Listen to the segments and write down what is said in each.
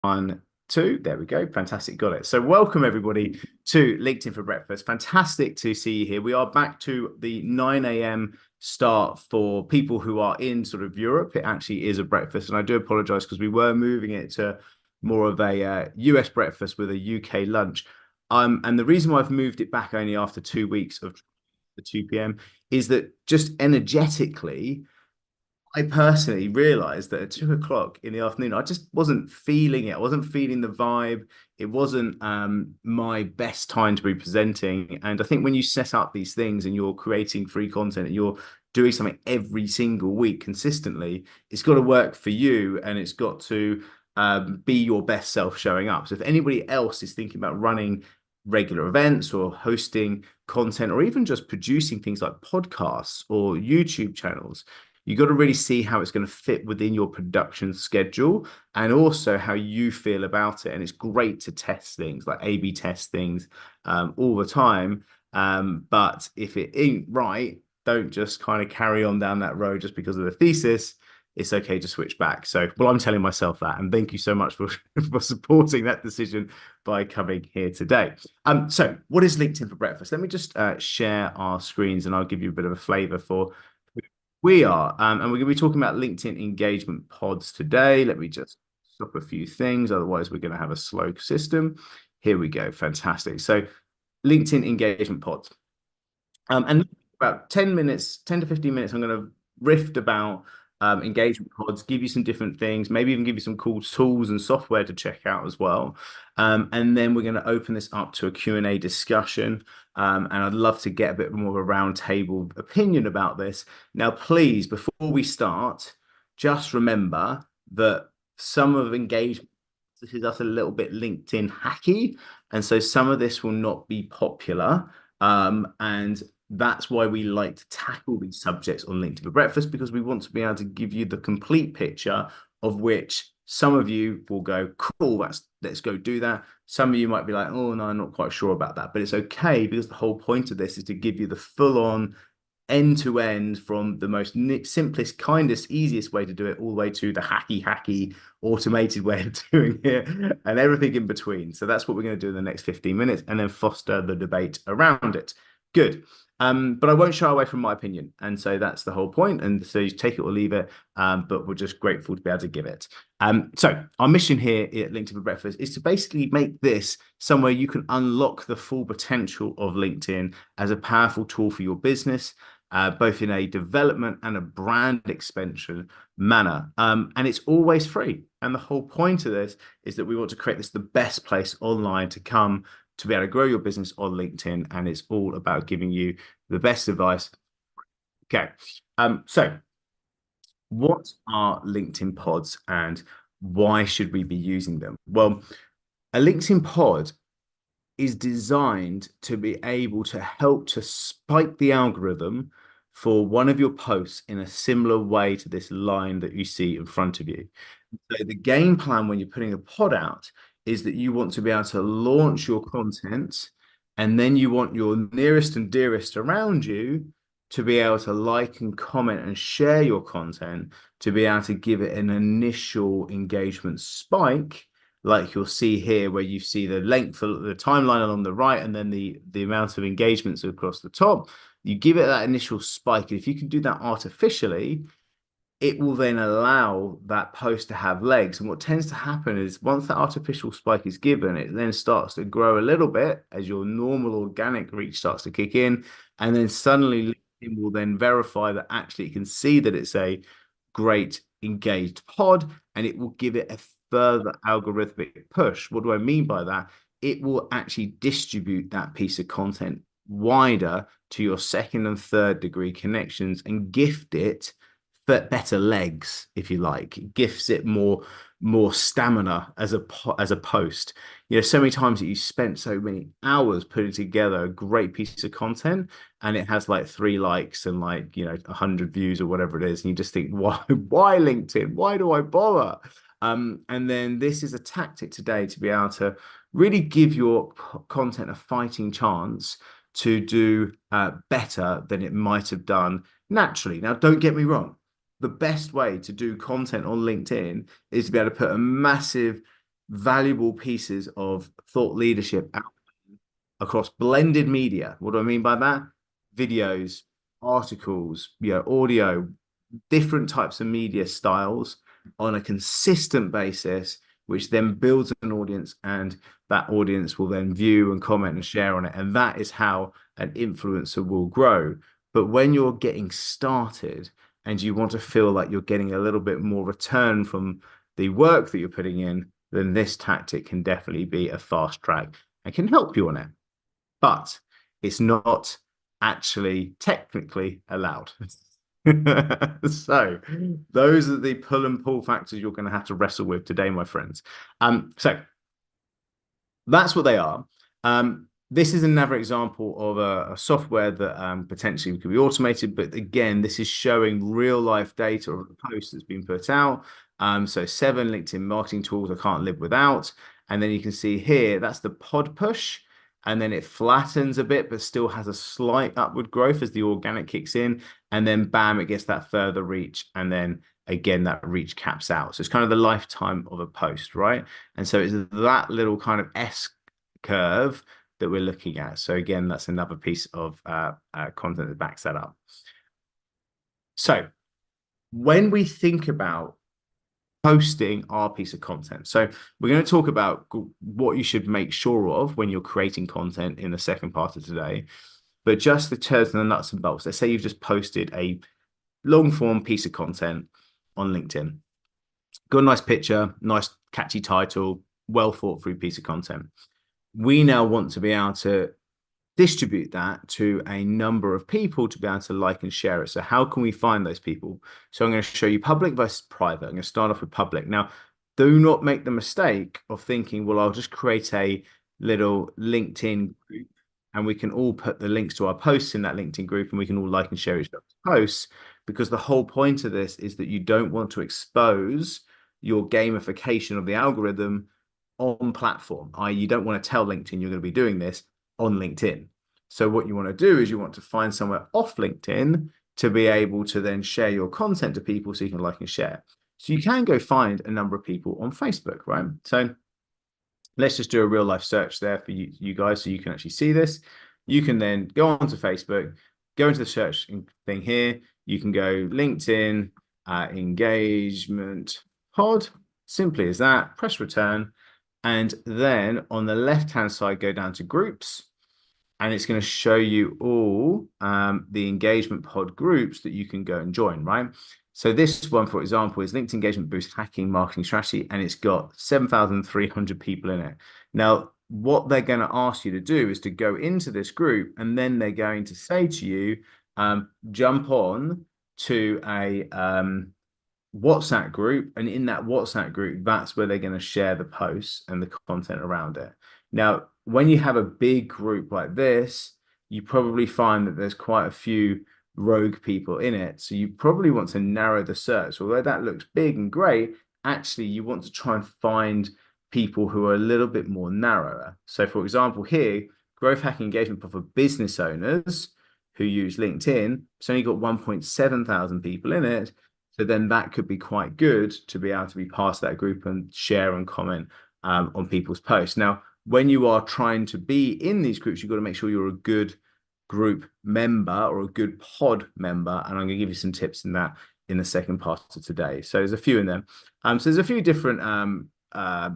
One, two, there we go. Fantastic. Got it. So, welcome everybody to LinkedIn for Breakfast. Fantastic to see you here. We are back to the 9 a.m. start for people who are in sort of Europe. It actually is a breakfast. And I do apologize because we were moving it to more of a US breakfast with a UK lunch. And the reason why I've moved it back only after 2 weeks of the 2 p.m. is that just energetically, I personally realized that at 2 o'clock in the afternoon, I just wasn't feeling it. I wasn't feeling the vibe. It wasn't my best time to be presenting. And I think when you set up these things and you're creating free content and you're doing something every single week consistently, it's got to work for you and it's got to be your best self showing up. So if anybody else is thinking about running regular events or hosting content or even just producing things like podcasts or YouTube channels, you got to really see how it's going to fit within your production schedule and also how you feel about it. And it's great to test things like A/B test things all the time. But if it ain't right, don't just kind of carry on down that road just because of the thesis. It's okay to switch back. So, well, I'm telling myself that. And thank you so much for supporting that decision by coming here today. So what is LinkedIn for breakfast? Let me just share our screens and I'll give you a bit of a flavor for we are, and we're going to be talking about LinkedIn engagement pods today. Let me just stop a few things, otherwise we're going to have a slow system. Here we go, fantastic. So LinkedIn engagement pods. And about 10 minutes, 10 to 15 minutes, I'm going to riff about engagement pods, give you some different things, maybe even give you some cool tools and software to check out as well. And then we're going to open this up to a Q&A discussion. And I'd love to get a bit more of a roundtable opinion about this. Now, please, before we start, just remember that some of engagement, this is us a little bit LinkedIn hacky. And so some of this will not be popular. And that's why we like to tackle these subjects on LinkedIn for Breakfast, because we want to be able to give you the complete picture of which some of you will go, cool, let's go do that. Some of you might be like, oh, no, I'm not quite sure about that. But it's okay because the whole point of this is to give you the full on end to end from the most simplest, kindest, easiest way to do it all the way to the hacky automated way of doing it and everything in between. So that's what we're going to do in the next 15 minutes and then foster the debate around it. Good. But I won't shy away from my opinion. And so that's the whole point. And so you take it or leave it. But we're just grateful to be able to give it. So our mission here at LinkedIn for Breakfast is to basically make this somewhere you can unlock the full potential of LinkedIn as a powerful tool for your business, both in a development and a brand expansion manner. And it's always free. And the whole point of this is that we want to create this the best place online to come to be able to grow your business on LinkedIn. And it's all about giving you the best advice. Okay. So what are LinkedIn pods and why should we be using them? Well, a LinkedIn pod is designed to be able to help to spike the algorithm for one of your posts in a similar way to this line that you see in front of you. So the game plan when you're putting a pod out is that you want to be able to launch your content and then you want your nearest and dearest around you to be able to like and comment and share your content to be able to give it an initial engagement spike like you'll see here, where you see the length of the timeline along the right and then the amount of engagements across the top. You give it that initial spike. And if you can do that artificially, it will then allow that post to have legs. And what tends to happen is once that artificial spike is given, it then starts to grow a little bit as your normal organic reach starts to kick in. And then suddenly LinkedIn will then verify that actually it can see that it's a great engaged pod and it will give it a further algorithmic push. What do I mean by that? It will actually distribute that piece of content wider to your second and third degree connections and gift it better legs, if you like. It gifts it more stamina as a post. You know, so many times that you spent so many hours putting together a great piece of content and it has like 3 likes and like 100 views or whatever it is, and you just think, why LinkedIn? Why do I bother? And then this is a tactic today to be able to really give your content a fighting chance to do better than it might have done naturally. Now, don't get me wrong. The best way to do content on LinkedIn is to be able to put a massive valuable pieces of thought leadership out across blended media. What do I mean by that? Videos, articles, audio, different types of media styles on a consistent basis, which then builds an audience, and that audience will then view and comment and share on it. And that is how an influencer will grow. But when you're getting started and you want to feel like you're getting a little bit more return from the work that you're putting in, then this tactic can definitely be a fast track and can help you on it. But it's not actually technically allowed. So those are the pull and pull factors you're going to have to wrestle with today, my friends. So that's what they are. This is another example of a software that potentially could be automated, but again, this is showing real life data of a post that's been put out. So 7 LinkedIn marketing tools I can't live without. And then you can see here, that's the pod push. And then it flattens a bit, but still has a slight upward growth as the organic kicks in. And then bam, it gets that further reach. And then again, that reach caps out. So it's kind of the lifetime of a post, right? And so it's that little kind of S curve that we're looking at. So again, that's another piece of content that backs that up. So when we think about posting our piece of content. So we're going to talk about what you should make sure of when you're creating content in the second part of today. But just the turds and the nuts and bolts. Let's say you've just posted a long form piece of content on LinkedIn. Got a nice picture, nice catchy title, well thought through piece of content. We now want to be able to distribute that to a number of people to be able to like and share it. So how can we find those people? So I'm going to show you public versus private. I'm going to start off with public. Now, do not make the mistake of thinking, well, I'll just create a little LinkedIn group and we can all put the links to our posts in that LinkedIn group and we can all like and share each other's posts, because the whole point of this is that you don't want to expose your gamification of the algorithm on platform, i.e. you don't want to tell LinkedIn you're going to be doing this on LinkedIn. So what you want to do is you want to find somewhere off LinkedIn to be able to then share your content to people so you can like and share. So you can go find a number of people on Facebook, right? So let's just do a real life search there for you guys so you can actually see this. You can then go onto Facebook, go into the search thing here. You can go LinkedIn engagement pod, simply as that, press return. And then on the left-hand side, go down to groups, and it's going to show you all the engagement pod groups that you can go and join, right? So this one, for example, is LinkedIn Engagement Boost Hacking Marketing Strategy, and it's got 7,300 people in it. Now, what they're going to ask you to do is to go into this group, and then they're going to say to you, jump on to a WhatsApp group, and in that WhatsApp group, that's where they're going to share the posts and the content around it. Now, when you have a big group like this, you probably find that there's quite a few rogue people in it. So you probably want to narrow the search. Although that looks big and great, actually you want to try and find people who are a little bit more narrower. So for example, here, growth hacking engagement for business owners who use LinkedIn, it's only got 1.7 thousand people in it. So then that could be quite good to be able to be part of that group and share and comment on people's posts. Now, when you are trying to be in these groups, you've got to make sure you're a good group member or a good pod member. And I'm going to give you some tips in that in the second part of today. So there's a few in there. So there's a few different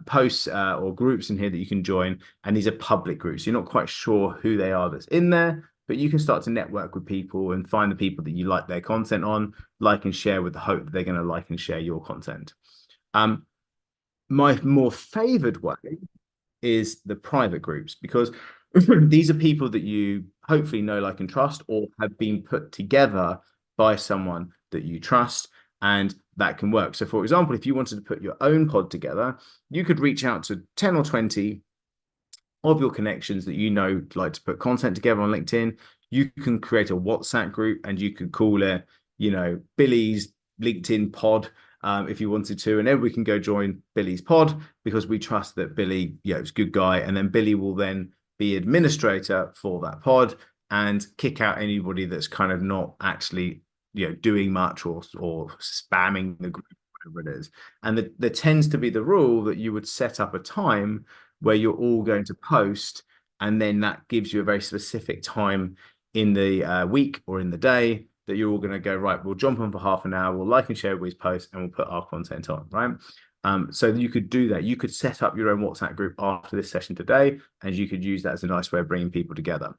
posts or groups in here that you can join. And these are public groups. You're not quite sure who they are that's in there, but you can start to network with people and find the people that you like their content on, like and share with the hope that they're going to like and share your content. My more favored way is the private groups, because these are people that you hopefully know, like, and trust, or have been put together by someone that you trust, and that can work. So for example, if you wanted to put your own pod together, you could reach out to 10 or 20 of your connections that you know like to put content together on LinkedIn. You can create a WhatsApp group and you could call it, Billy's LinkedIn pod, if you wanted to, and then we can go join Billy's pod because we trust that Billy, is a good guy, and then Billy will then be administrator for that pod and kick out anybody that's kind of not actually, doing much or spamming the group. whatever it is. And there tends to be the rule that you would set up a time where you're all going to post, and then that gives you a very specific time in the week or in the day that you're all going to go, right, we'll jump on for half an hour, we'll like and share everybody's posts, and we'll put our content on, right? So you could do that. You could set up your own WhatsApp group after this session today, and you could use that as a nice way of bringing people together.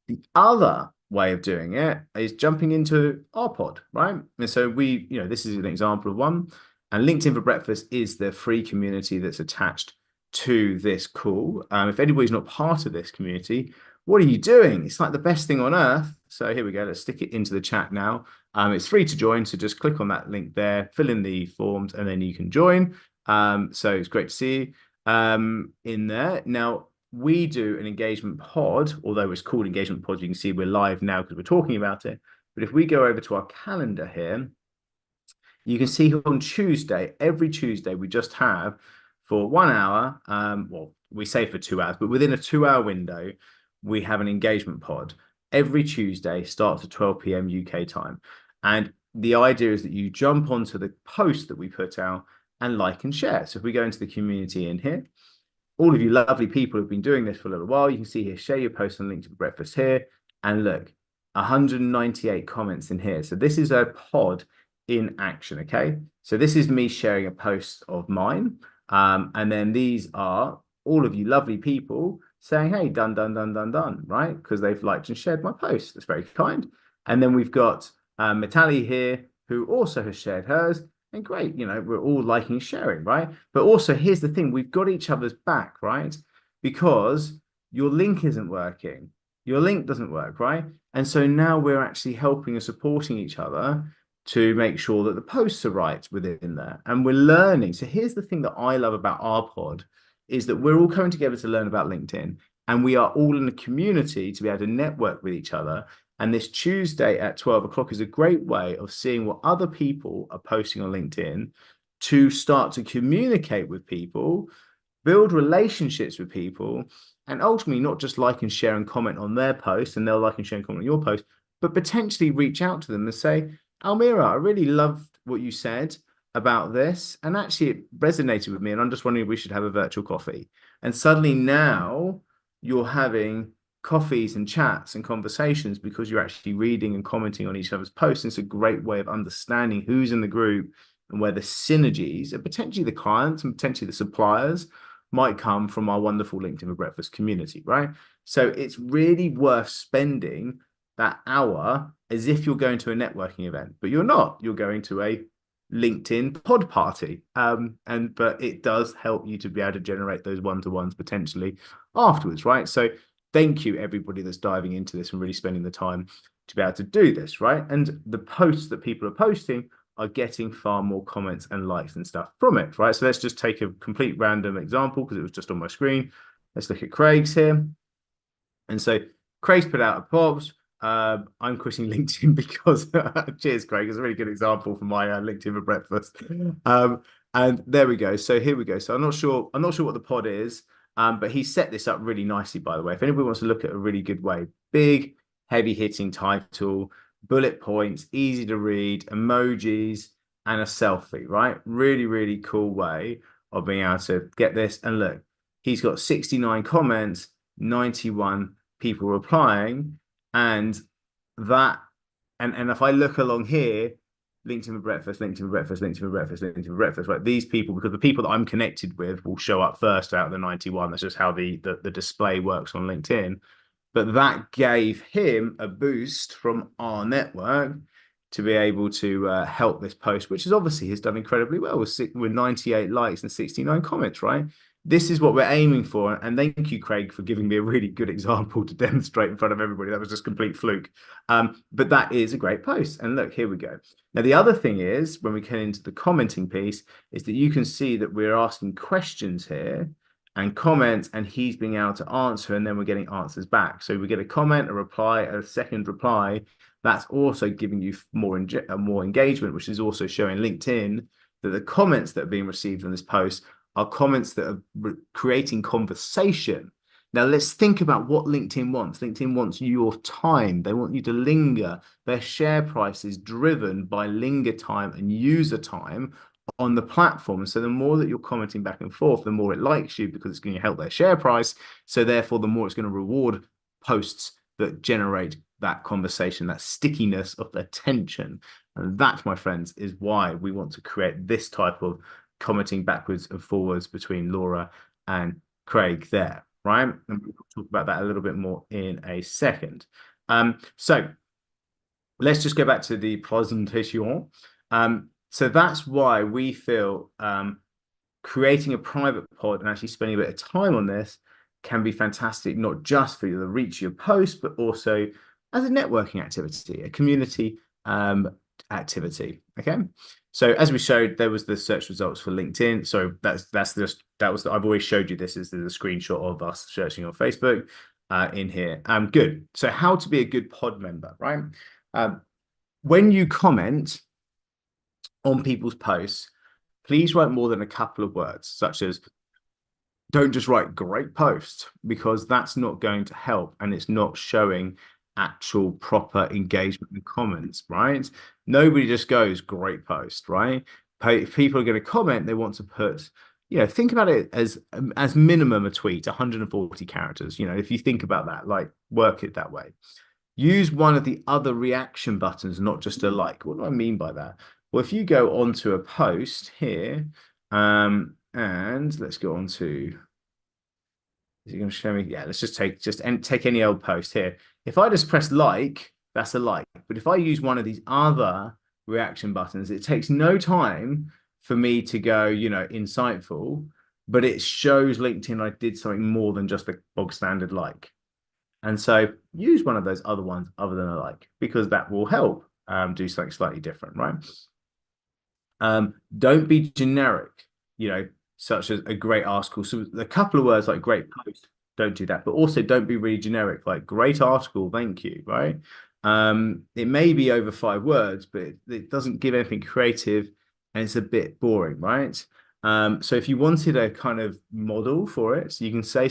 The other way of doing it is jumping into our pod, right? And so this is an example of one. And LinkedIn for Breakfast is the free community that's attached to this call. If anybody's not part of this community, what are you doing? It's like the best thing on earth. So here we go. Let's stick it into the chat now. It's free to join. So just click on that link there, fill in the forms, and then you can join. So it's great to see you in there. Now, we do an engagement pod, although it's called engagement pod. You can see we're live now because we're talking about it. But if we go over to our calendar here, you can see on Tuesday, every Tuesday, we just have for 1 hour, well, we say for 2 hours, but within a 2-hour window, we have an engagement pod. Every Tuesday starts at 12 p.m. UK time. And the idea is that you jump onto the post that we put out and like and share. So if we go into the community in here, all of you lovely people who've been doing this for a little while, you can see here, share your post on LinkedIn for Breakfast here. And look, 198 comments in here. So this is a pod in action, okay? So this is me sharing a post of mine. And then these are all of you lovely people saying, hey, done, right? Because they've liked and shared my post. That's very kind. And then we've got Mitali here, who also has shared hers. And great, we're all liking and sharing, right? But also, here's the thing, we've got each other's back, right? Because your link isn't working. Your link doesn't work, right? And so now we're actually helping and supporting each other to make sure that the posts are right within there. And we're learning. So here's the thing that I love about our pod is that we're all coming together to learn about LinkedIn. And we are all in a community to be able to network with each other. And this Tuesday at 12 o'clock is a great way of seeing what other people are posting on LinkedIn to start to communicate with people, build relationships with people, and ultimately not just like and share and comment on their post, and they'll like and share and comment on your post, but potentially reach out to them and say, Almira, I really loved what you said about this, and actually it resonated with me, and I'm just wondering if we should have a virtual coffee. And suddenly now you're having coffees and chats and conversations because you're actually reading and commenting on each other's posts. And it's a great way of understanding who's in the group and where the synergies and potentially the clients and potentially the suppliers might come from our wonderful LinkedIn for Breakfast community, right? So it's really worth spending that hour as if you're going to a networking event, but you're not. You're going to a LinkedIn pod party. But it does help you to be able to generate those one-to-ones potentially afterwards, right? So thank you, everybody that's diving into this and really spending the time to be able to do this, right? And the posts that people are posting are getting far more comments and likes and stuff from it, right? So let's just take a complete random example because it was just on my screen. Let's look at Craig's here. And so Craig's put out a post. I'm quitting LinkedIn because cheers, Craig. It's a really good example for my LinkedIn for Breakfast. And there we go. So here we go. So I'm not sure what the pod is. But he set this up really nicely, by the way. If anybody wants to look at a really good way, big, heavy hitting title, bullet points, easy to read, emojis, and a selfie, right? Really, really cool way of being able to get this. And look, he's got 69 comments, 91 people replying. And that, and if I look along here, LinkedIn for Breakfast, LinkedIn for Breakfast, LinkedIn for Breakfast, LinkedIn for Breakfast, right? These people, because the people that I'm connected with will show up first out of the 91. That's just how the display works on LinkedIn. But that gave him a boost from our network to be able to help this post, which is obviously has done incredibly well with 98 likes and 69 comments, right? This is what we're aiming for. And thank you, Craig, for giving me a really good example to demonstrate in front of everybody. That was just complete fluke. But that is a great post. And look, here we go. Now, the other thing is, when we get into the commenting piece, is that you can see that we're asking questions here and comments, and he's being able to answer, and then we're getting answers back. So we get a comment, a reply, a second reply. That's also giving you more engagement, which is also showing LinkedIn that the comments that are being received on this post are comments that are creating conversation. Now, let's think about what LinkedIn wants. LinkedIn wants your time. They want you to linger. Their share price is driven by linger time and user time on the platform. So the more that you're commenting back and forth, the more it likes you because it's going to help their share price. So therefore, the more it's going to reward posts that generate that conversation, that stickiness of attention. And that, my friends, is why we want to create this type of commenting backwards and forwards between Laura and Craig there, right? And we'll talk about that a little bit more in a second. So let's just go back to the presentation. So that's why we feel creating a private pod and actually spending a bit of time on this can be fantastic, not just for the reach of your post, but also as a networking activity, a community activity. Okay. So as we showed, there was the search results for LinkedIn. So I've always showed you this. Is the screenshot of us searching on Facebook in here. Good. So how to be a good pod member, right? When you comment on people's posts, please write more than a couple of words, such as don't just write great post, because that's not going to help and it's not showing actual proper engagement and comments, right? Nobody just goes great post, right? If people are going to comment, they want to put, think about it as minimum a tweet, 140 characters. If you think about that, like work it that way. Use one of the other reaction buttons, not just a like. What do I mean by that? Well, if you go onto a post here, and let's go on to, is it going to show me? Yeah, let's just take any old post here. If I just press like, that's a like. But if I use one of these other reaction buttons, it takes no time for me to go, insightful, but it shows LinkedIn I did something more than just a bog standard like. And so use one of those other ones other than a like, because that will help do something slightly different, right? Don't be generic, such as a great article. So a couple of words like great post, don't do that. But also don't be really generic, like great article, thank you, right? It may be over 5 words, but it doesn't give anything creative and it's a bit boring, right? So if you wanted a kind of model for it, so you can say,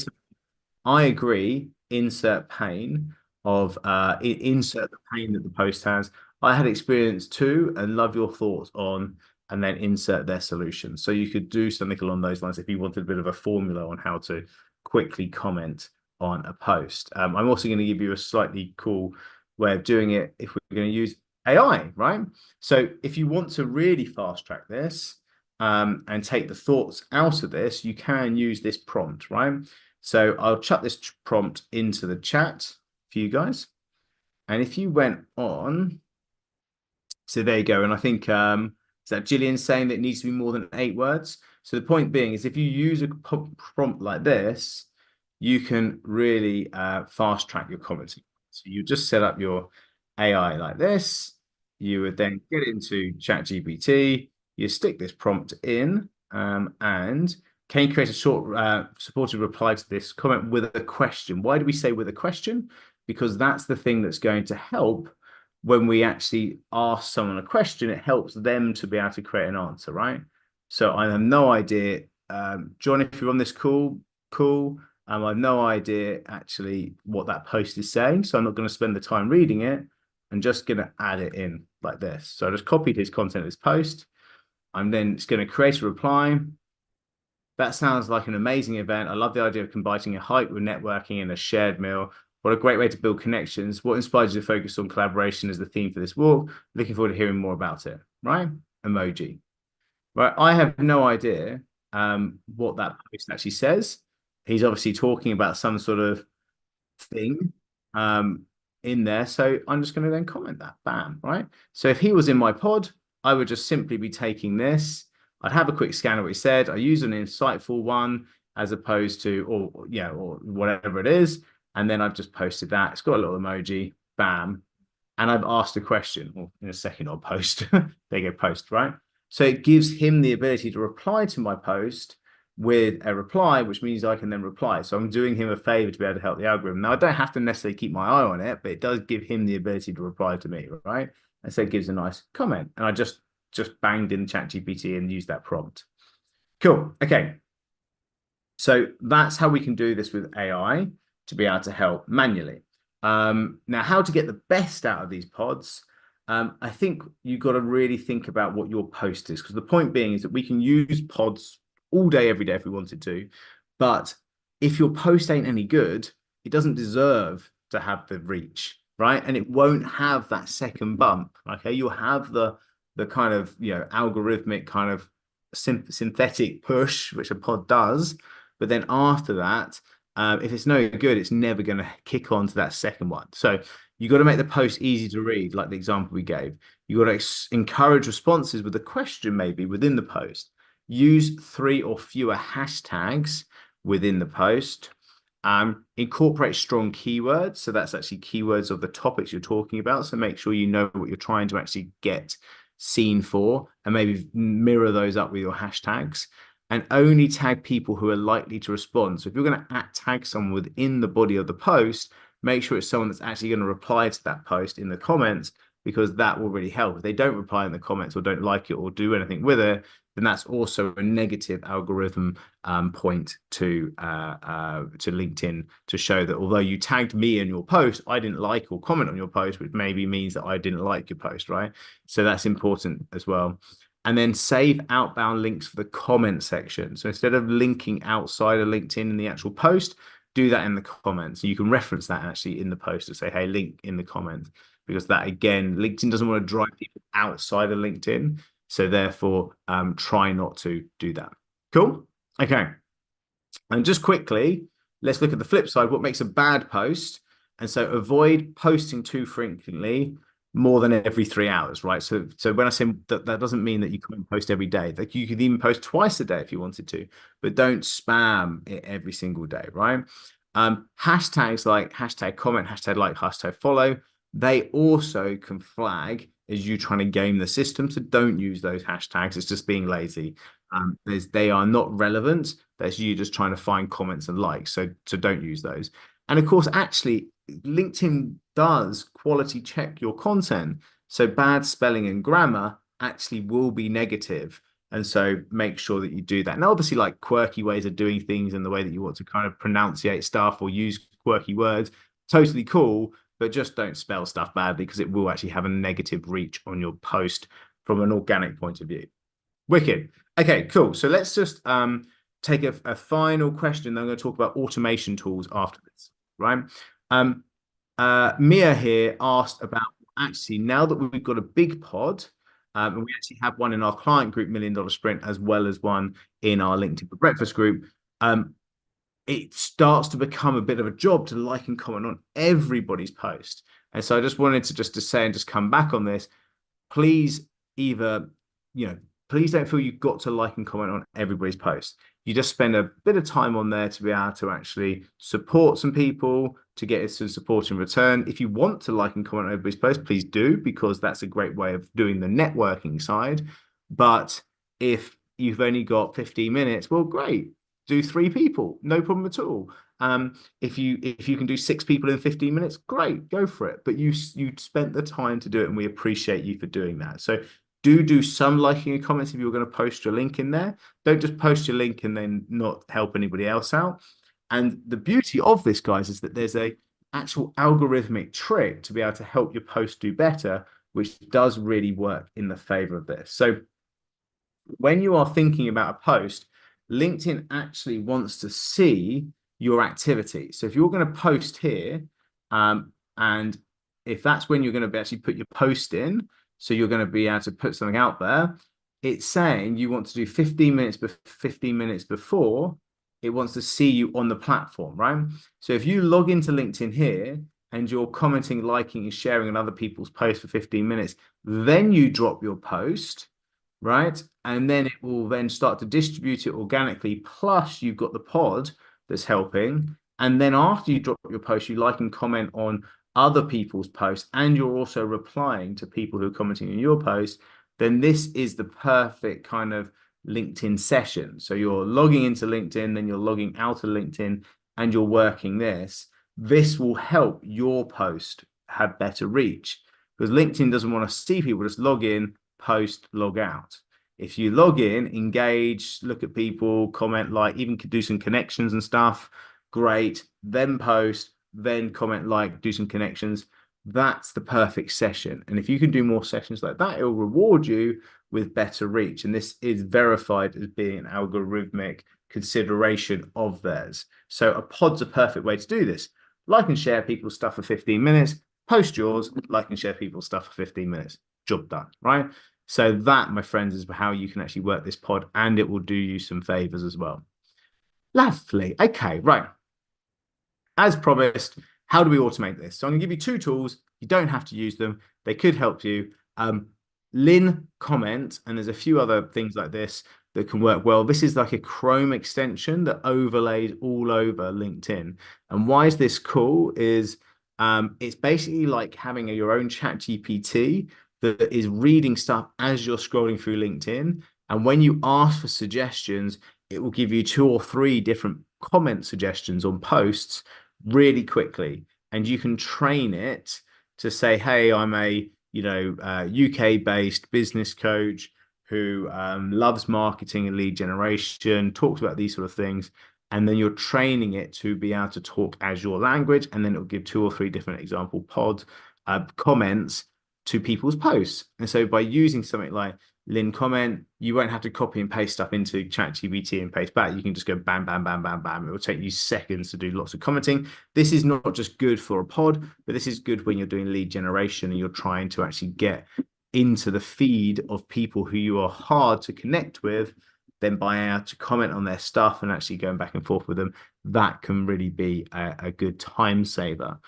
I agree, insert pain of insert the pain that the post has. I had experience too and love your thoughts on, and then insert their solution. So you could do something along those lines if you wanted a bit of a formula on how to quickly comment on a post. I'm also going to give you a slightly cool way of doing it if we're going to use AI, right? So if you want to really fast track this and take the thoughts out of this, you can use this prompt, right? So I'll chuck this prompt into the chat for you guys. And if you went on, so there you go. And I think, is that Gillian saying that it needs to be more than 8 words? So the point being is if you use a prompt like this, you can really fast track your commenting. So you just set up your AI like this. You would then get into ChatGPT, you stick this prompt in, and can you create a short supported reply to this comment with a question? Why do we say with a question? Because that's the thing that's going to help when we actually ask someone a question. It helps them to be able to create an answer, right? So I have no idea. John, if you're on this call, cool. I have no idea actually what that post is saying. So I'm not going to spend the time reading it. I'm just going to add it in like this. So I just copied his content of his post. I'm then it's going to create a reply. That sounds like an amazing event. I love the idea of combining a hike with networking and a shared meal. What a great way to build connections. What inspired you to focus on collaboration as the theme for this walk? Looking forward to hearing more about it, right? Emoji. Right. I have no idea what that post actually says. He's obviously talking about some sort of thing in there. So I'm just going to then comment that. Bam. Right. So if he was in my pod, I would just simply be taking this. I'd have a quick scan of what he said. I use an insightful one as opposed to, or whatever it is. And then I've just posted that. It's got a little emoji. Bam. And I've asked a question. Well, in a second, I'll post. There you go, post, right? So it gives him the ability to reply to my post with a reply, which means I can then reply. So I'm doing him a favor to be able to help the algorithm. Now, I don't have to necessarily keep my eye on it, but it does give him the ability to reply to me, right? And so it gives a nice comment. And I just banged in ChatGPT and used that prompt. Cool. Okay. So that's how we can do this with AI to be able to help manually. Now, how to get the best out of these pods? I think you've got to really think about what your post is, because the point being is that we can use pods all day, every day if we wanted to, but if your post ain't any good, it doesn't deserve to have the reach, right? And it won't have that second bump. Okay, you'll have the kind of algorithmic kind of synthetic push, which a pod does, but then after that, if it's no good, it's never going to kick on to that second one. So you got to make the post easy to read, like the example we gave. You got to encourage responses with a question maybe within the post. Use 3 or fewer hashtags within the post. Incorporate strong keywords. So that's actually keywords of the topics you're talking about. So make sure you know what you're trying to actually get seen for, and maybe mirror those up with your hashtags. And only tag people who are likely to respond. So if you're going to tag someone within the body of the post, make sure it's someone that's actually going to reply to that post in the comments, because that will really help. If they don't reply in the comments or don't like it or do anything with it, then that's also a negative algorithm point to LinkedIn, to show that although you tagged me in your post, I didn't like or comment on your post, which maybe means that I didn't like your post, right? So that's important as well. And then save outbound links for the comment section. So instead of linking outside of LinkedIn in the actual post, do that in the comments. You can reference that actually in the post to say, hey, link in the comments, because that, again, LinkedIn doesn't want to drive people outside of LinkedIn. So therefore, try not to do that. Cool. Okay. And just quickly, let's look at the flip side. What makes a bad post? And so avoid posting too frequently, more than every 3 hours, right? So when I say that, that doesn't mean that you can post every day. Like, you could even post twice a day if you wanted to, but don't spam it every single day, right? Hashtags like hashtag comment, hashtag like, hashtag follow, they also can flag as you trying to game the system. So don't use those hashtags. It's just being lazy. They are not relevant. That's you just trying to find comments and likes. So don't use those. And of course, actually, LinkedIn does quality check your content. So bad spelling and grammar actually will be negative. And so make sure that you do that. Now, obviously, like quirky ways of doing things and the way that you want to kind of pronunciate stuff or use quirky words, totally cool, but just don't spell stuff badly, because it will actually have a negative reach on your post from an organic point of view. Wicked. Okay, cool. So let's just take a final question. Then I'm going to talk about automation tools after this, right? Mia here asked about, actually, now that we've got a big pod, and we actually have one in our client group, $1 Million Sprint, as well as one in our LinkedIn for Breakfast group, it starts to become a bit of a job to like and comment on everybody's post. And so I just wanted to say and just come back on this. Please please don't feel you've got to like and comment on everybody's post. You just spend a bit of time on there to be able to actually support some people, to get some support in return. If you want to like and comment on everybody's post, please do, because that's a great way of doing the networking side. But if you've only got 15 minutes, well, great. Do 3 people, no problem at all. If you can do 6 people in 15 minutes, great, go for it. But you spent the time to do it, and we appreciate you for doing that. So do some liking and comments if you're going to post your link in there. Don't just post your link and then not help anybody else out. And the beauty of this, guys, is that there's a actual algorithmic trick to be able to help your post do better, which does really work in the favor of this. So when you are thinking about a post, LinkedIn actually wants to see your activity. So if you're going to post here, and if that's when you're going to actually put your post in, so you're going to be able to put something out there, it's saying you want to do 15 minutes before it wants to see you on the platform, right? So if you log into LinkedIn here and you're commenting, liking, and sharing on other people's posts for 15 minutes, then you drop your post, right? And then it will then start to distribute it organically. Plus, you've got the pod that's helping. And then after you drop your post, you like and comment on other people's posts, and you're also replying to people who are commenting on your post, then this is the perfect kind of LinkedIn session. So you're logging into LinkedIn, then you're logging out of LinkedIn, and you're working this. This will help your post have better reach, because LinkedIn doesn't want to see people just log in, post, log out. If you log in, engage, look at people, comment, like, even do some connections and stuff, great. Then post, then comment, like, do some connections. that's the perfect session. And if you can do more sessions like that, it'll reward you with better reach. And this is verified as being an algorithmic consideration of theirs. So a pod's a perfect way to do this. Like and share people's stuff for 15 minutes, post yours, like and share people's stuff for 15 minutes. Job done, right? So that, my friends, is how you can actually work this pod, and it will do you some favors as well. Lovely. Okay, right. As promised, how do we automate this? So I'm going to give you two tools. You don't have to use them. They could help you. Lynn Comment, and there's a few other things like this that can work well. This is like a Chrome extension that overlays all over LinkedIn. And why is this cool? It's basically like having your own chat GPT that is reading stuff as you're scrolling through LinkedIn. And when you ask for suggestions, it will give you 2 or 3 different comment suggestions on posts really quickly. And you can train it to say, hey, I'm a UK-based business coach who loves marketing and lead generation, talks about these sort of things. And then you're training it to be able to talk as your language. And then it'll give 2 or 3 different example comments to people's posts. And so by using something like Lynn Comment, you won't have to copy and paste stuff into ChatGPT and paste back. You can just go bam, bam, bam, bam, bam. It will take you seconds to do lots of commenting. This is not just good for a pod, but this is good when you're doing lead generation and you're trying to actually get into the feed of people who you are hard to connect with. Then by able to comment on their stuff and actually going back and forth with them, that can really be a good time saver.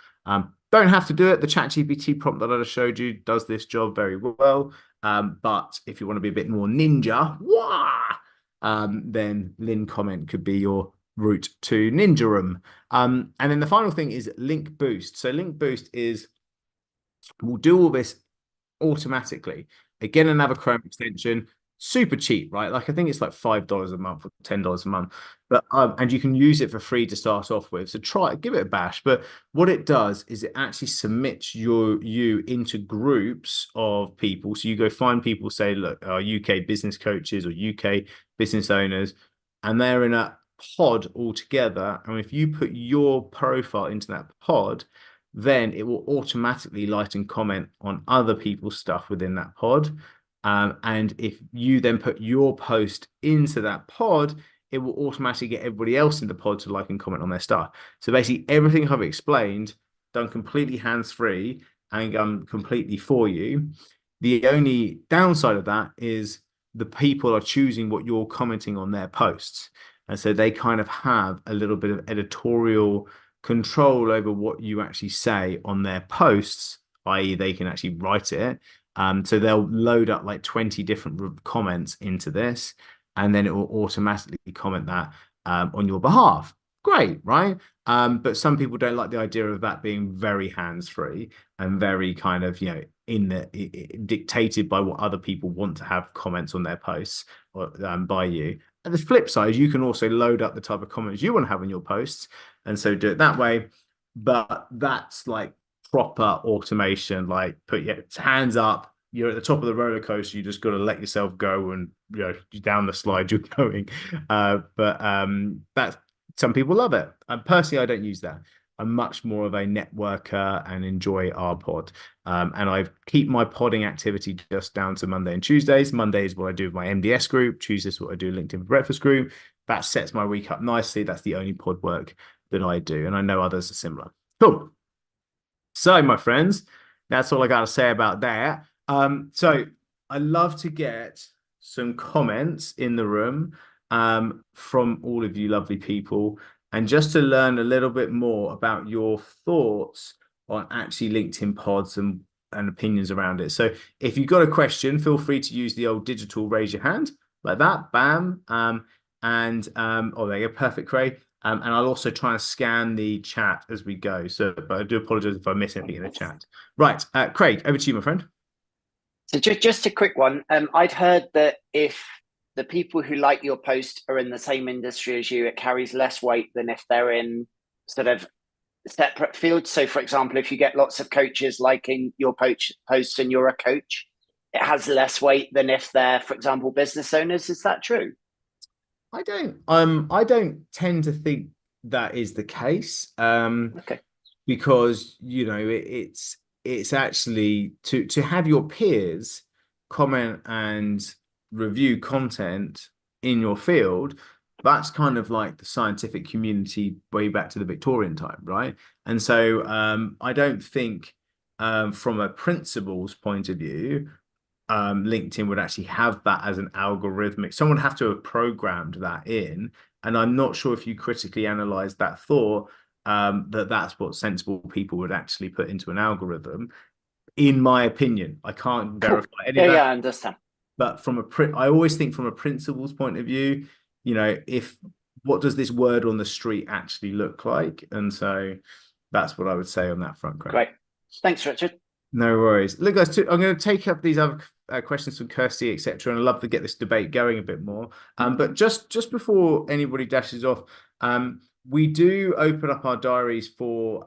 Don't have to do it. The ChatGPT prompt that I just showed you does this job very well. But if you want to be a bit more ninja, then Lynn Comment could be your route to Ninja Room. And then the final thing is Link Boost. So Link Boost will do all this automatically. Again, another Chrome extension, super cheap, right? Like I think it's like $5 a month or $10 a month. But and you can use it for free to start off with. So give it a bash. But what it does is it actually submits you into groups of people. So you go find people, say, look, UK business coaches or UK business owners, and they're in a pod all together. And if you put your profile into that pod, then it will automatically like and comment on other people's stuff within that pod. And if you then put your post into that pod, it will automatically get everybody else in the pod to like and comment on their stuff. So basically everything I've explained, done completely hands-free and completely for you. The only downside of that is the people are choosing what you're commenting on their posts. And so they kind of have a little bit of editorial control over what you actually say on their posts, i.e. they can actually write it. So they'll load up like 20 different comments into this, and then it will automatically comment that on your behalf. Great, right? But some people don't like the idea of that being very hands-free and very kind of, dictated by what other people want to have comments on their posts or by you. And the flip side, you can also load up the type of comments you want to have on your posts, and so do it that way. But that's like proper automation, like put your hands up, you're at the top of the roller coaster, you just got to let yourself go and down the slide you're going. But that's, some people love it. And personally, I don't use that. I'm much more of a networker and enjoy our pod. And I keep my podding activity just down to Monday and Tuesdays. Monday is what I do with my MDS group. Tuesdays is what I do LinkedIn for Breakfast group. That sets my week up nicely. That's the only pod work that I do. And I know others are similar. Cool. So, my friends, that's all I got to say about that. So I love to get some comments in the room from all of you lovely people, and just to learn a little bit more about your thoughts on actually LinkedIn pods and opinions around it. So if you've got a question, feel free to use the old digital raise your hand like that, bam. Oh, there you go, perfect, Craig. And I'll also try and scan the chat as we go. So, but I do apologize if I miss anything in the chat. Right, Craig, over to you, my friend. So just a quick one. I'd heard that if the people who like your post are in the same industry as you, it carries less weight than if they're in sort of separate fields. So, for example, if you get lots of coaches liking your post and you're a coach, it has less weight than if they're, for example, business owners. Is that true? I don't tend to think that is the case. Okay. Because it's it's actually to have your peers comment and review content in your field. That's kind of like the scientific community way back to the Victorian time, right? And so I don't think from a principles point of view, LinkedIn would actually have that as an algorithmic. Someone would have to have programmed that in, and I'm not sure if you critically analyze that thought, that's what sensible people would actually put into an algorithm. In my opinion, I can't verify any of that. Yeah, I understand. But I always think from a principles point of view, if what does this word on the street actually look like? And so that's what I would say on that front. Great. Thanks, Richard. No worries. Look, guys, I'm going to take up these other questions from Kirsty, etc., and I'd love to get this debate going a bit more. But just before anybody dashes off, we do open up our diaries for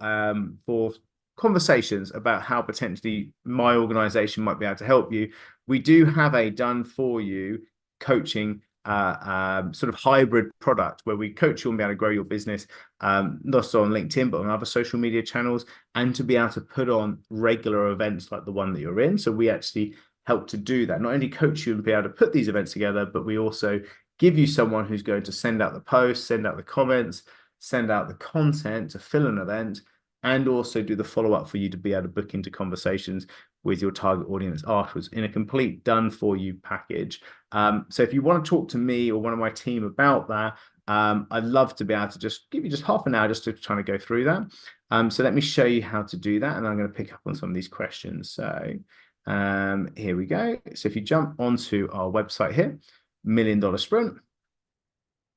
conversations about how potentially my organization might be able to help you. We do have a done for you coaching sort of hybrid product where we coach you on being able to grow your business, not on LinkedIn, but on other social media channels, and to be able to put on regular events like the one that you're in. So we actually help to do that. Not only coach you and be able to put these events together, but we also give you someone who's going to send out the posts, send out the comments, send out the content to fill an event, and also do the follow-up for you to be able to book into conversations with your target audience afterwards in a complete done for you package. So if you want to talk to me or one of my team about that, I'd love to be able to just give you just half an hour just to try to go through that. So let me show you how to do that, and I'm going to pick up on some of these questions. So here we go. So if you jump onto our website here, $1 Million Sprint,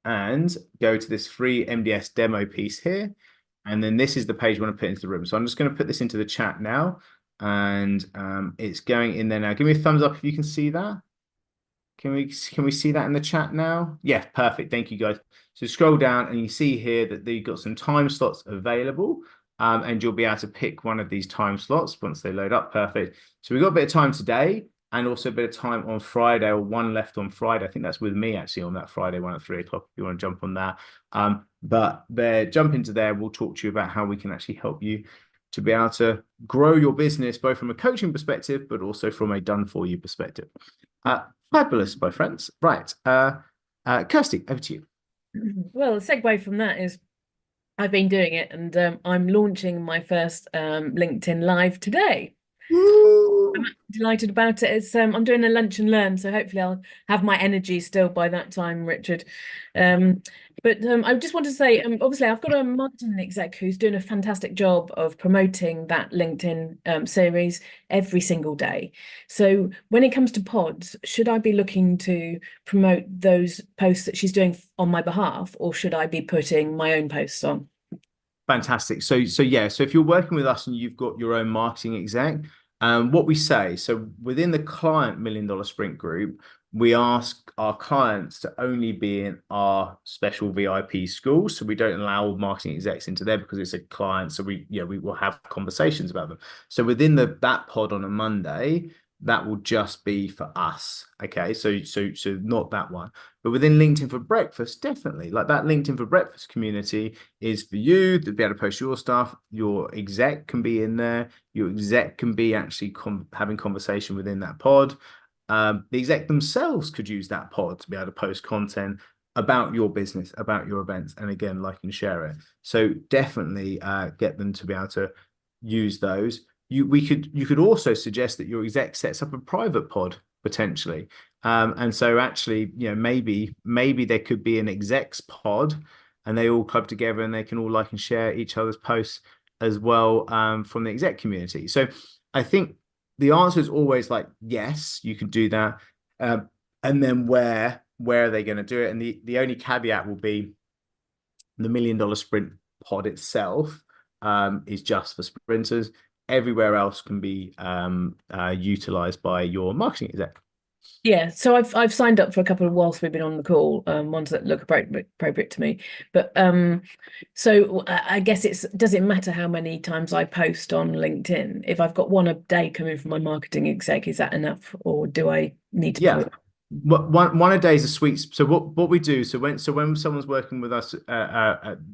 and go to this free MDS demo piece here, and then this is the page you want to put into the room. So I'm just going to put this into the chat now, and it's going in there now. Give me a thumbs up if you can see that. Can we see that in the chat now? Yeah, perfect. Thank you, guys. So scroll down and you see here that you've got some time slots available, and you'll be able to pick one of these time slots once they load up. Perfect. So we've got a bit of time today and also a bit of time on Friday, or one left on Friday. I think that's with me actually on that Friday one at 3 o'clock if you want to jump on that. But jump into there. We'll talk to you about how we can actually help you to be able to grow your business, both from a coaching perspective, but also from a done for you perspective. Fabulous, my friends. Right. Kirsty, over to you. Well, the segue from that is I've been doing it, and I'm launching my first LinkedIn Live today. I'm delighted about it. It's I'm doing a lunch and learn, so hopefully I'll have my energy still by that time, Richard. But I just want to say, obviously I've got a marketing exec who's doing a fantastic job of promoting that LinkedIn series every single day. So when it comes to pods, should I be looking to promote those posts that she's doing on my behalf, or should I be putting my own posts on? Fantastic. So yeah, so if you're working with us and you've got your own marketing exec, what we say, so within the client $1 Million Sprint group, we ask our clients to only be in our special VIP school. So we don't allow marketing execs into there because it's a client. So we will have conversations about them. So within that pod on a Monday, that will just be for us. Okay, so not that one, but within LinkedIn for Breakfast, definitely, like that LinkedIn for Breakfast community is for you to be able to post your stuff. Your exec can be in there. Your exec can be actually having conversation within that pod. The exec themselves could use that pod to be able to post content about your business, about your events, and again, like and share it. So definitely get them to be able to use those. You could also suggest that your exec sets up a private pod potentially, and so actually, maybe there could be an execs pod, and they all club together and they can all like and share each other's posts as well, from the exec community. So I think the answer is always like yes, you can do that, and then where are they going to do it? And the only caveat will be the $1 Million Sprint pod itself is just for sprinters. Everywhere else can be utilized by your marketing exec. Yeah, so I've signed up for a couple of whilst we've been on the call, ones that look appropriate to me. But so I guess does it matter how many times I post on LinkedIn? If I've got one a day coming from my marketing exec, is that enough, or do I need to? Yeah. One a day is a sweet. So what we do, so when someone's working with us,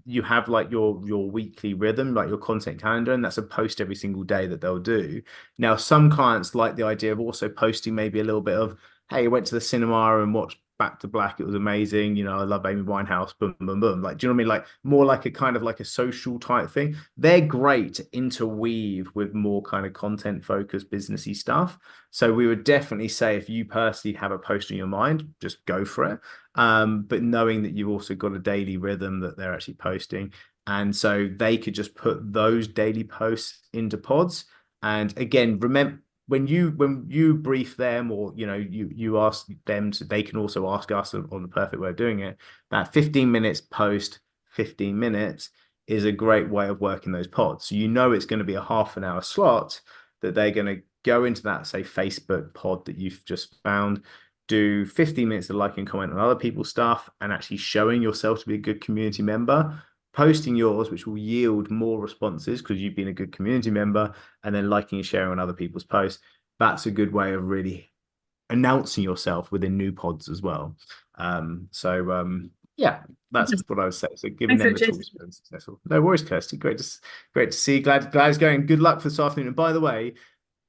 you have like your weekly rhythm, like your content calendar, and that's a post every single day that they'll do. Now, some clients like the idea of also posting maybe a little bit of, hey, I went to the cinema and watched Back to Black. It was amazing. You know, I love Amy Winehouse. Boom, boom, boom. Like, do you know what I mean? Like more like a kind of like a social type thing. They're great to interweave with more kind of content focused businessy stuff. So we would definitely say if you personally have a post in your mind, just go for it. But knowing that you've also got a daily rhythm that they're actually posting. And so they could just put those daily posts into pods. And again, remember when you brief them, or you ask them to, they can also ask us on the perfect way of doing it. That 15 minutes post 15 minutes is a great way of working those pods. So it's going to be a half an hour slot that they're going to go into that, say, Facebook pod that you've just found, do 15 minutes of like and comment on other people's stuff, and actually showing yourself to be a good community member, posting yours, which will yield more responses because you've been a good community member, and then liking and sharing on other people's posts. That's a good way of really announcing yourself within new pods as well. Yeah, that's what I would say. So giving Thanks, them the Richard. tools to be successful. No worries, Kirsty. Great to see. Glad it's going. Good luck for this afternoon. And by the way,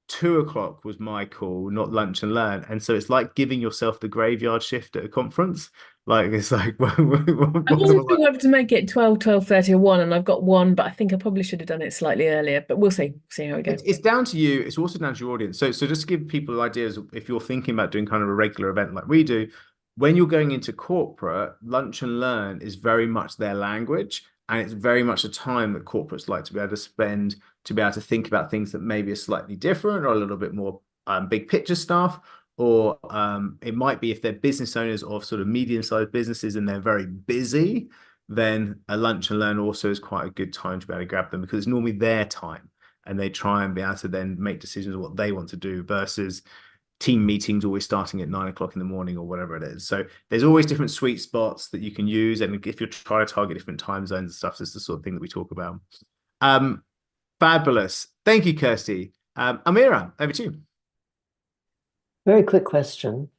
2 o'clock was my call, not lunch and learn. And so it's like giving yourself the graveyard shift at a conference. Like it's like I wasn't sure whether to make it 12, 12:30 or 1, and I've got 1, but I think I probably should have done it slightly earlier, but we'll see how it goes. It's down to you. It's also down to your audience. So just to give people ideas, if you're thinking about doing kind of a regular event like we do, when you're going into corporate, lunch and learn is very much their language. And it's very much a time that corporates like to be able to spend, to be able to think about things that maybe are slightly different or a little bit more big picture stuff. Or it might be if they're business owners of sort of medium-sized businesses and they're very busy, then a lunch and learn also is quite a good time to be able to grab them, because it's normally their time and they try and be able to then make decisions on what they want to do versus team meetings always starting at 9 o'clock in the morning or whatever it is. So there's always different sweet spots that you can use. And if you're trying to target different time zones and stuff, that's the sort of thing that we talk about. Fabulous. Thank you, Kirsty. Amira, over to you. Very quick question.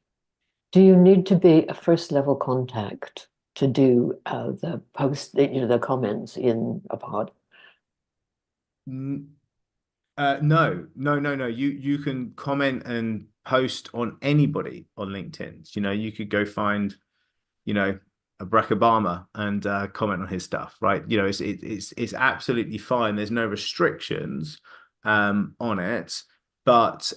Do you need to be a first level contact to do the post, the comments in a pod? No. You can comment and post on anybody on LinkedIn. You could go find, a Barack Obama and comment on his stuff, right? It's absolutely fine. There's no restrictions on it, but